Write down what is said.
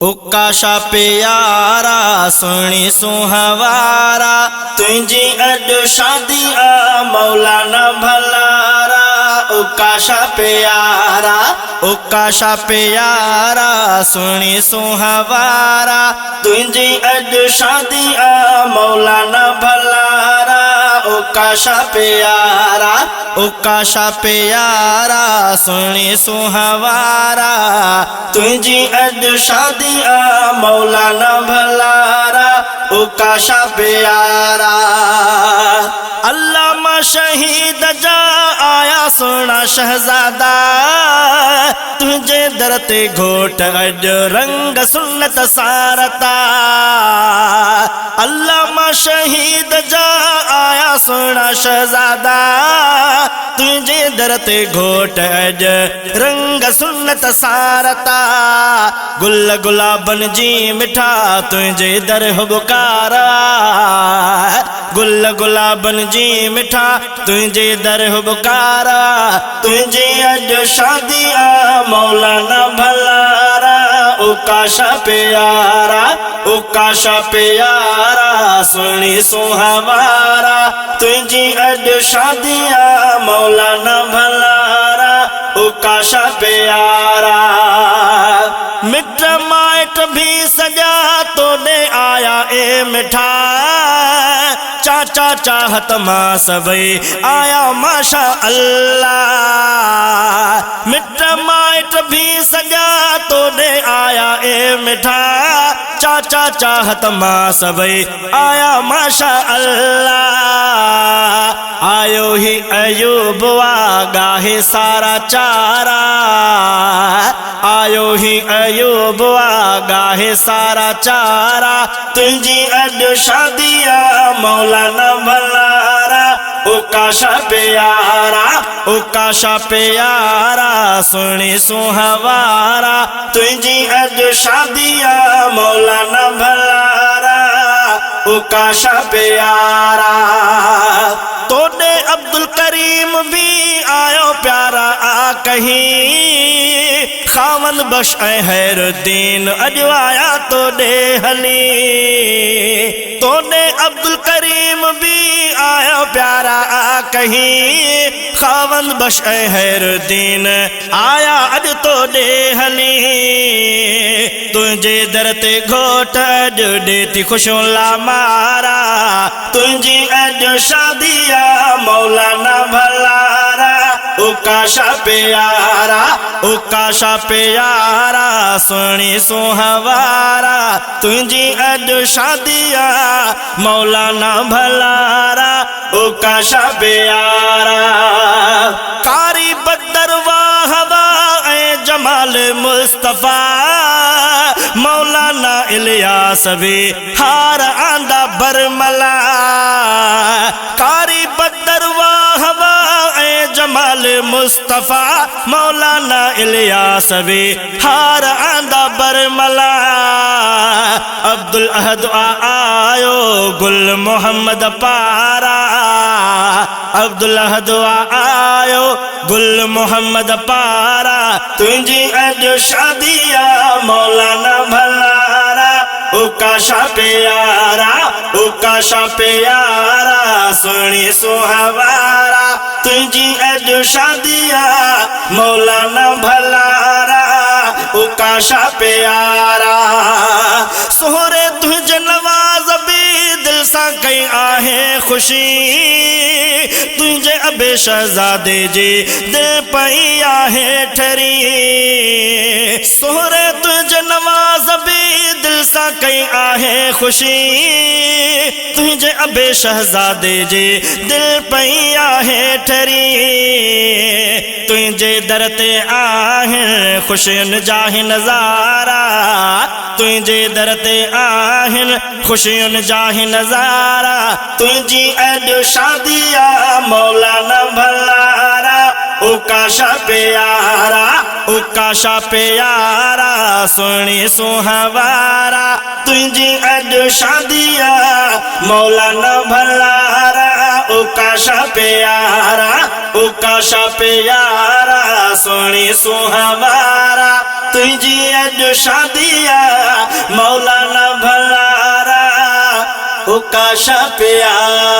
उकाशा प्यारा सुनी सुहावारा तुझी अॼु शादी आ मौलाना भलारा। उकाशा प्यारा सुनी सुहावारा तुझी अॼु शादी आ मौलाना भलारा। उकाशा प्यारा सुनी सुहावारा तुझी अॼु शादी आ मौलाना भलारा। उकाशा प्यारा अल्लामा शहीद जा आया सोना शहजादा तुझे दर ते घोट अॼु रंग सुन्नत सारता। अल्लामा शहीद जा आया सोना शहजादा तुझे दर ते घोट अॼु रंग सुन्नत सारता। गुल गुलाबन जी मिठा तुझे दर हुबकारा। गुल गुलाबन जी मिठा तुझे दर हुबकारा। तुझे अॼु शादी आ मौलाना भलारा। उकाशा प्यारा सुनी सुहावारा तुझी अॼु शादी आ मौलाना भलारा। उकाशा प्यारा मिट माइट भी सजा तोड़े आया ए मिठा। चाचा चाहत मां सभई आया माशा अल्लाह। मिट माइट भी सजा तोड़े आया ए मिठा। चाचा चाहत मां सभई आया माशा अल्लाह। आयो ही अयूब गाहे सारा चारा। आयो ही अयूब गाहे सारा चारा तुझी अॼु शादी आ मौलाना भलारा। उकाशा प्यारा सुनी सुहावारा तुझी अॼु शादी आ मौलाना भलारा। उकाशा प्यारा तोड़े अब्दुल करीम भी आयो प्यारा आ कहीं। खावन बख्श हैरुद्दीन अॼु आया तोड़े हली। तोड़े अब्दुल करीम भी आयो प्यारा आ कहीं। खावन बख्श हैरुद्दीन आया अॼु तोड़े हली। तुझे दर ते घोट अॼु ॾेती खुशियूं ला मारा। तुझी अॼु शादी आ मौलाना भलारा। उकाशा प्यारा सुनी सुहावारा तुझी अॼु शादी आ मौलाना भलारा। उकाशा प्यारा कारी बदर वाहवा ऐ जमाल मुस्तफा मौलाना इलियास भी हार आंदा बरमला। कारी बदर वाहवा ऐ जमाल मुस्तफा मौलाना इलियास भी हार आंदा बरमला। अब्दुल अहद आयो गुल मोहम्मद पारा। अब्दुल अहद आयो गुल मोहम्मद पारा तुझी अॼु शादी आ मौलाना भलारा। उकाशा प्यारा सुनी सुहावारा तुझी अॼु शादी आ मौलाना भलारा। उकाशा प्यारा सोहरे तुझे नवाज भी दिल सां कई आहे खुशी। तुझे अबे शहजादे जी दिल पई आहे ठरी। सोहरे तुझे नवाज भी दिल सां कई आहे खुशी। तुझे अबे शहजादे जी दिल पई आहे ठरी। तुझे दर ते आहिनि खुशियुनि जा ही नज़ारा। तुझे दर ते आहिनि खुशियुनि जा ही नज़ारा। तुझी अॼु शादी आ मौलाना भलारा। उकाशा प्यारा उकाशा प्यारा सोनी सुहावारा तुझी अज शादिया मौलाना भलारा उकाशा प्यारा सोनी सुहावारा तुझी अज शादिया मौलाना भलारा उकाशा प्यारा